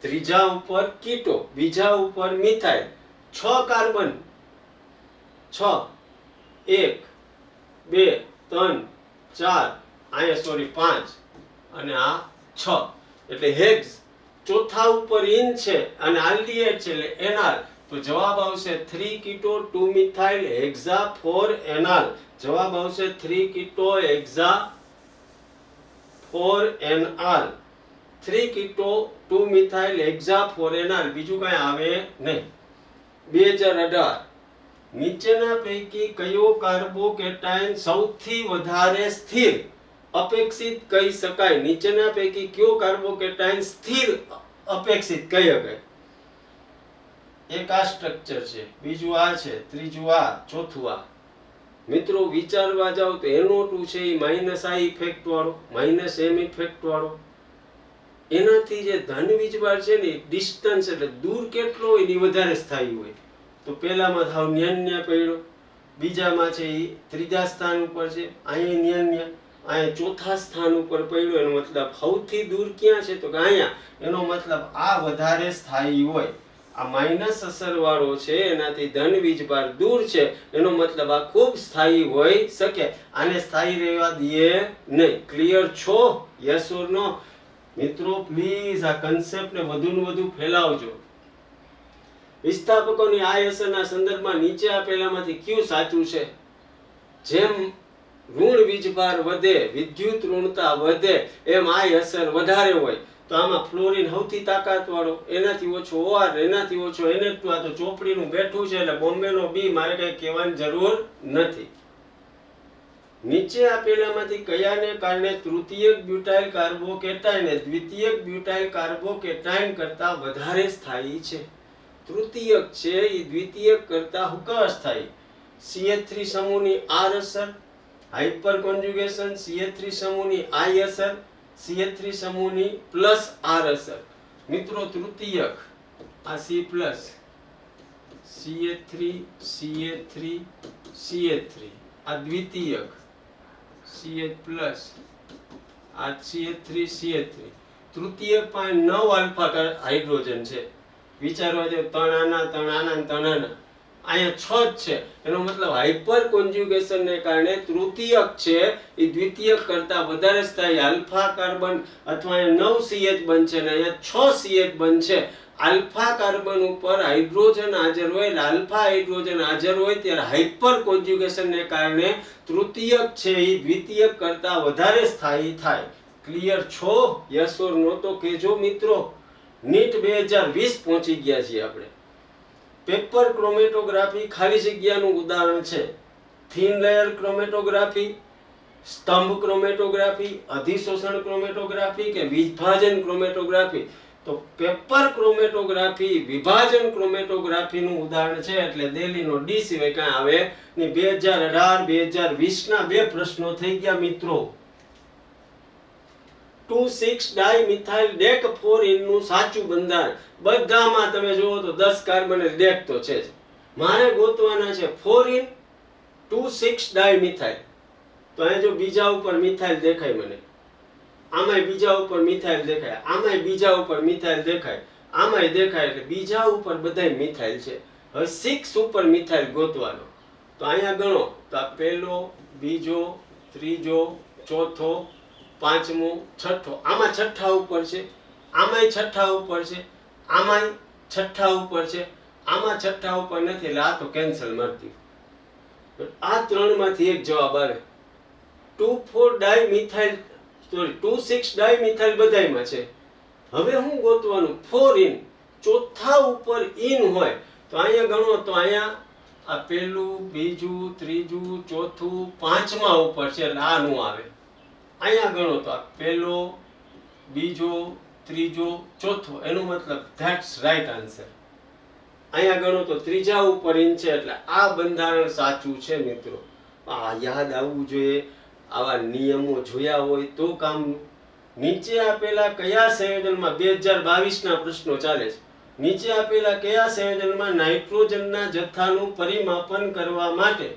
ત્રીજા ઉપર કીટો, બીજા ઉપર મિથાઇલ. 6 કાર્બન, 6 1 2 3 4 અહીંયા સોરી 5 અને આ 6 એટલે હેક્સ. ચોથા ઉપર ઇન છે અને આલ્ડીહાઇડ છે એટલે એનાલ. તો જવાબ આવશે 3 keto 2 methyl hexa 4 enal. જવાબ આવશે 3 keto hexa 4 enal. 3 keto 2 methyl hexa 4 enal. બીજું કઈ આવે નહીં. 2018 નીચેના પૈકી કયો કાર્બોકેટાયન સૌથી વધારે સ્થિર અપેક્ષિત કહી શકાય? નીચેના પૈકી કયો કાર્બોકેટાયન સ્થિર અપેક્ષિત કહી શકાય? એક આ સ્ટ્રક્ચર છે, બીજું આ છે, ત્રીજું આ, ચોથું આ. મિત્રો વિચારવા જાવ તો NO2 છે એ -I ઇફેક્ટ વાળો, -M ઇફેક્ટ વાળો. એનાથી જે ધન વીજભાર છે ને ડિસ્ટન્સ એટલે દૂર કેટલો હોય એ વધારે સ્થાયી હોય. તો પહેલામાં થાવ ન્યાન્યા પડ્યો, બીજામાં છે એ ત્રીજા સ્થાન ઉપર છે, અહીંયા ન્યાન્યા, અહીંયા ચોથા સ્થાન ઉપર પડ્યો. એનો મતલબ સૌથી દૂર ક્યાં છે તો કે અહીંયા. એનો મતલબ આ વધારે સ્થાયી હોય. આ માઇનસ અસર વાળો છે એનાથી ધન વીજભાર દૂર છે એનો મતલબ આ ખૂબ સ્થાયી હોઈ શકે. આને સ્થાયી રહેવા દઈએ નહીં. ક્લિયર છો? યસ ઓર નો? મિત્રો પ્લીઝ આ કન્સેપ્ટને વધુ ને વધુ ફેલાવજો. વિસ્થાપકોની આ અસરના સંદર્ભમાં નીચે આપેલામાંથી કયું સાચું છે? જેમ ઋણ વીજભાર વધે, વિદ્યુત ઋણતા વધે એમ આ અસર વધારે હોય. તો આમાં ફ્લોરિન સૌથી તાકાતવાળો, એનાથી ઓછો OR, એનાથી ઓછો Na2. આ તો ચોપડીનું બેઠું છે એટલે બોમ્બેનો બી મારે કઈ કહેવાની જરૂર નથી. નીચે આપેલામાંથી કયાને કારણે તૃતીયક બ્યુટાઇલ કાર્બોકેટાયન દ્વિતીયક બ્યુટાઇલ કાર્બોકેટાયન કરતા વધારે સ્થાયી છે? તૃતીયક છે એ દ્વિતીયક કરતા હુકા સ્થાયી? CH3 સમૂહની R અસર, હાઇપર કોન્જ્યુગેશન, CH3 સમૂહની I અસર, CH3 સમૂહની પ્લસ R અસર. મિત્રો તૃતીયક આ C plus, CH3 CH3 CH3. આ દ્વિતીયક CH પ્લસ, આ CH3 CH3. તૃતીયક પાસે 9 આલ્ફા હાઇડ્રોજન છે. વિચારવા જાવ તણાના તણાના તણાના અહીંયા 6 છે. એનો મતલબ હાઇપર કોન્જ્યુગેશન ને કારણે તૃતીયક છે એ દ્વિતીયક કરતા વધારે સ્થાયી. આલ્ફા કાર્બન અથવા 9 CH બનશે અને અહીંયા 6 CH બનશે. આલ્ફા કાર્બન ઉપર હાઇડ્રોજન હાજર હોય એટલે આલ્ફા હાઇડ્રોજન હાજર હોય ત્યારે હાઇપર કોન્જ્યુગેશન ને કારણે તૃતીયક છે એ દ્વિતીયક કરતા વધારે સ્થાયી થાય. ક્લિયર છો? યસ ઓર નો તો કહેજો મિત્રો. નીટ 2020 પહોંચી ગયા છીએ આપણે. પેપર ક્રોમેટોગ્રાફી ખાલી જગ્યાનું ઉદાહરણ છે. થિન લેયર ક્રોમેટોગ્રાફી, સ્તંભ ક્રોમેટોગ્રાફી, અધિશોષણ ક્રોમેટોગ્રાફી કે વિભાજન ક્રોમેટોગ્રાફી? તો પેપર ક્રોમેટોગ્રાફી વિભાજન ક્રોમેટોગ્રાફીનું ઉદાહરણ છે. એટલે દિલ્હીનો ડી સિવાય કાંઈ આવે ને 2018 2020 ના બે પ્રશ્નો થઈ ગયા મિત્રો. 2,6 ડાયમિથાઇલ ડેક 4 નું સાચું બંધારણ. બધામાં તમે જુઓ તો 10 કાર્બન ડેક તો છે જ. મારે ગોતવાના છે 4 2,6 ડાયમિથાઇલ. તો અહીં જો બીજા ઉપર મિથાઇલ દેખાય મને, આમાંય બીજા ઉપર મિથાઇલ દેખાય, આમાંય બીજા ઉપર મિથાઇલ દેખાય, આમાંય દેખાય, એટલે બીજા ઉપર બધાય મિથાઇલ છે. હવે 6 ઉપર મિથાઇલ ગોતવાનો. તો અહીંયા ગણો તો આ પહેલો, બીજો, ત્રીજો, ચોથો, પાંચમો, છઠ્ઠો. આમાં છઠ્ઠા ઉપર છે, આમાંય છઠ્ઠા ઉપર છે, આમાંય છઠ્ઠા ઉપર છે, આમાં છઠ્ઠા ઉપર નથી, એટલે આ તો કેન્સલ મારતી. આ ત્રણમાંથી એક જવાબ આવે. 2,4 ડાયમિથાઇલ સોરી 2,6 ડાયમિથાઇલ બધાયમાં છે. હવે હું ગોતવાનું 4 ઇન, ચોથા ઉપર ઇન હોય તો અહીંયા ગણો તો અહીંયા આ પહેલું, બીજું, ત્રીજું, ચોથું, પાંચમા ઉપર છે, એટલે આ નું આવે. અહીંયા ગણો તો આ પહેલો, બીજો, ત્રીજો, ચોથો, એનો મતલબ ધેટ્સ રાઈટ આન્સર. અહીંયા ગણો તો ત્રીજા ઉપર ઇન છે, એટલે આ બંધારણ સાચું છે મિત્રો. આ યાદ આવવું જોઈએ, આવા નિયમો જોયા હોય તો કામનું. નીચે આપેલા કયા સંયોજનમાં 2022 ના પ્રશ્નો ચાલે છે. નીચે આપેલા કયા સંયોજનમાં નાઇટ્રોજનના જથ્થાનું પરિમાપન કરવા માટે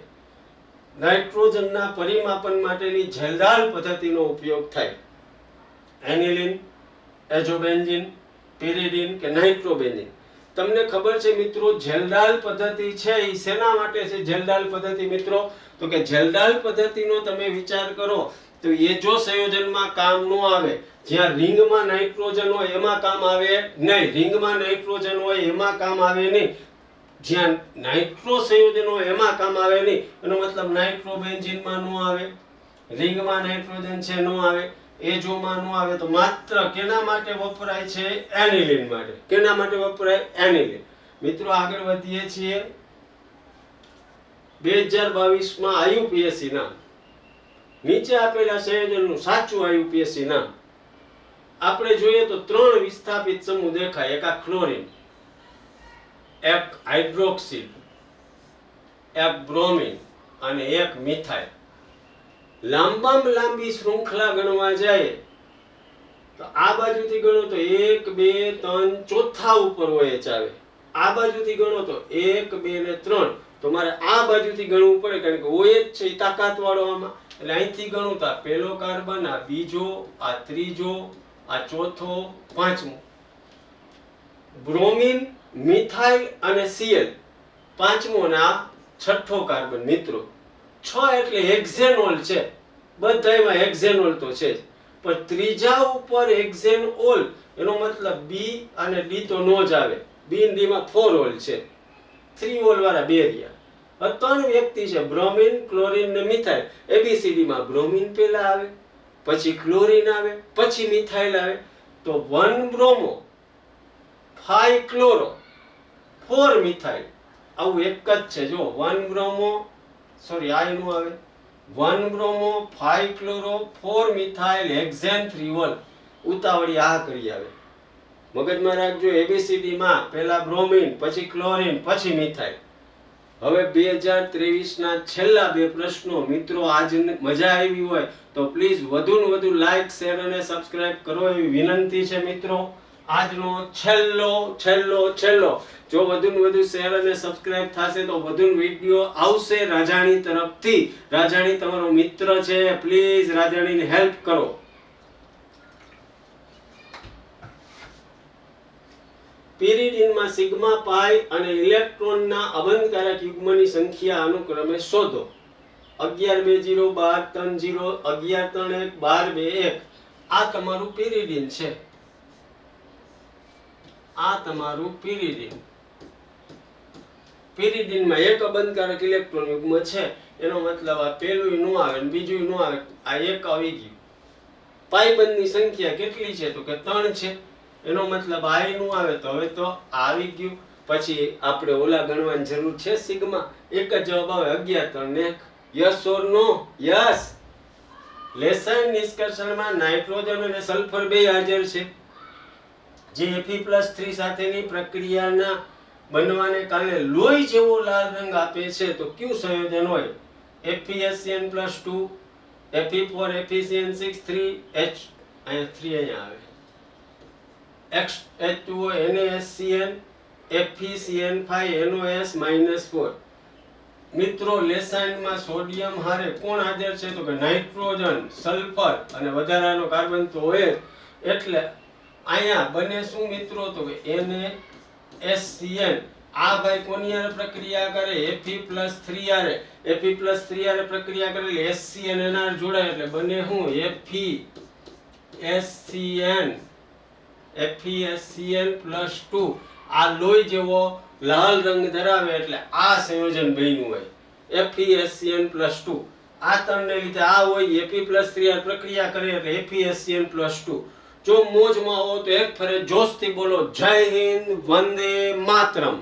નાઇટ્રોજનના પરિમાપન માટેની ઝેલદાર પદ્ધતિનો ઉપયોગ થાય? એનિલિન, એઝોબેન્ઝીન, પેરિડીન કે નાઇટ્રોબેન્ઝીન? તમને ખબર છે મિત્રો ઝેલદાર પદ્ધતિ છે એ શેના માટે છે? ઝેલદાર પદ્ધતિ મિત્રો, તો કે ઝેલદાર પદ્ધતિનો તમે વિચાર કરો તો એ જો સંયોજનમાં કામ ન આવે, જ્યાં રિંગમાં નાઇટ્રોજન હોય એમાં કામ આવે નહીં, રિંગમાં નાઇટ્રોજન હોય એમાં કામ આવે નહીં, જ્યાં નાઇટ્રો સંયોજન હોય એમાં કામ આવે નહીં. એનો મતલબ નાઇટ્રોબેન્ઝીનમાં ન આવે, રિંગમાં નાઇટ્રોજન છે ન આવે, એજોમાં ન આવે, તો માત્ર કેના માટે વપરાય છે? એનિલિન માટે. કેના માટે વપરાય? એનિલિન. મિત્રો આગળ વધીએ છીએ. 2022 માં આયુપીએસસી નામ. નીચે આપેલા સંયોજનનું સાચું આયુપીએસસી નામ. આપણે જોઈએ તો 3 વિસ્થાપિત સમૂહ દેખાય. એક આ ક્લોરીન, એક હાઇડ્રોક્સિલ, એક બ્રોમિન અને એક મિથાઇલ. લાંબામાં લાંબી શૃંખલા ગણવા જાય તો આ બાજુથી ગણો તો 1 2 3 ચોથા ઉપર OH આવે. આ બાજુથી ગણો તો 1 2 ને 3. તો મારે આ બાજુથી ગણવું પડે કારણ કે OH છે એ તાકાત વાળો આમાં, એટલે અહીંથી ગણું તો આ પહેલો કાર્બન, આ બીજો, આ ત્રીજો, આ ચોથો, પાંચમો. બ્રોમિન, મિથાઇલ અને Cl પાંચમો ને આ છઠ્ઠો કાર્બન. મિત્રો 6 એટલે હેક્ઝેનોલ છે, બધાયમાં હેક્ઝેનોલ તો છે જ, પણ ત્રીજા ઉપર હેક્ઝેનોલ, એનો મતલબ B અને D તો નો જ આવે. B અને D માં 4 ઓલ છે, 3 ઓલ વાળા બે રહ્યા. 3 વ્યક્તિ છે, બ્રોમિન, ક્લોરીન ને મિથાઇલ. ABCD માં બ્રોમિન પહેલા આવે, પછી ક્લોરીન આવે, પછી મિથાઇલ આવે. તો 1 બ્રોમો 5 ક્લોરો 4 મિથાઇલ, આવું એક જ છે. જો 1 બ્રોમો સોરી આ એનું આવે 1 bromo 5 chloro 4 methyl hexane 3 ol. ઉતાવળી આ કરી આવે. મગજમાં રાખજો, ABCD માં પહેલા બ્રોમિન, પછી ક્લોરીન, પછી મિથાઇલ. હવે 2023 ના છેલ્લા 2 પ્રશ્નો. મિત્રો આજ મજા આવી હોય તો પ્લીઝ વધુ ને વધુ લાઈક, શેર અને સબસ્ક્રાઇબ કરો એવી વિનંતી છે મિત્રો. આજનો છેલ્લો જો વધુ ને વધુ શેર અને સબસ્ક્રાઇબ થશે તો વધુ વિડીયો આવશે રાજાણી તરફથી. રાજાણી તમારો મિત્ર છે, પ્લીઝ રાજાણીને હેલ્પ કરો. પિરિડિનમાં સિગ્મા પાઈ અને ઇલેક્ટ્રોનના અબંધકારક યુગ્મની સંખ્યા અનુક્રમે શોધો. 11 2 0 12 3 0 11 3 1 12 2 1. આ તમારું પિરિડિન છે. આ તમારું પિરિડિન. પિરિડિનમાં એક અબંધકારક ઇલેક્ટ્રોન યુગ્મ છે, એનો મતલબ આ પહેલું નો આવે ને બીજું નો આવે, આ એક આવી ગયું. પાઈ બંધની સંખ્યા કેટલી છે? તો કે 3 છે, એનો મતલબ આ નું આવે, તો હવે તો આવી ગયું. પછી આપણે ઓલા ગણવાની જરૂર છે સિગ્મા. એક જ જવાબ આવે 11 3 1. Yes or no? Yes. Lassaigne નિષ્કર્ષણમાં નાઇટ્રોજન અને સલ્ફર બે હાજર છે, જે Fe+3 સાથેની પ્રક્રિયાના બનવાને કારણે લોહી જેવો લાલ રંગ આપે છે. તો કયું સંયોજન હોય? FeSCN+2, Fe4 FeCN6 3 અહીંયા 3 અહીંયા આવે H2O NaSCN FeCN5NOS -4 મિત્રો લેસાઇનમાં સોડિયમ હારે કોણ હાજર છે તો કે નાઇટ્રોજન સલ્ફર અને વધારાનો કાર્બન તો હોય જ. એટલે અહીંયા બને શું મિત્રો તો કે NaSCN આ ભાઈ કોની હારે પ્રક્રિયા કરે Fe+3 હારે પ્રક્રિયા કરે એટલે SCN એના હારે જોડાય એટલે બને શું FeSCN+2 આ લોહી જેવો લાલ રંગ ધરાવે એટલે આ સંયોજન બન્યું હોય FeSCN+2 આ ત્રણને લીધે આ હોય Fe+3 હારે પ્રક્રિયા કરે એટલે FeSCN+2. જો મોજમાં હો તો એક ફરે જોશથી બોલો જય હિન્દ વંદે માતરમ.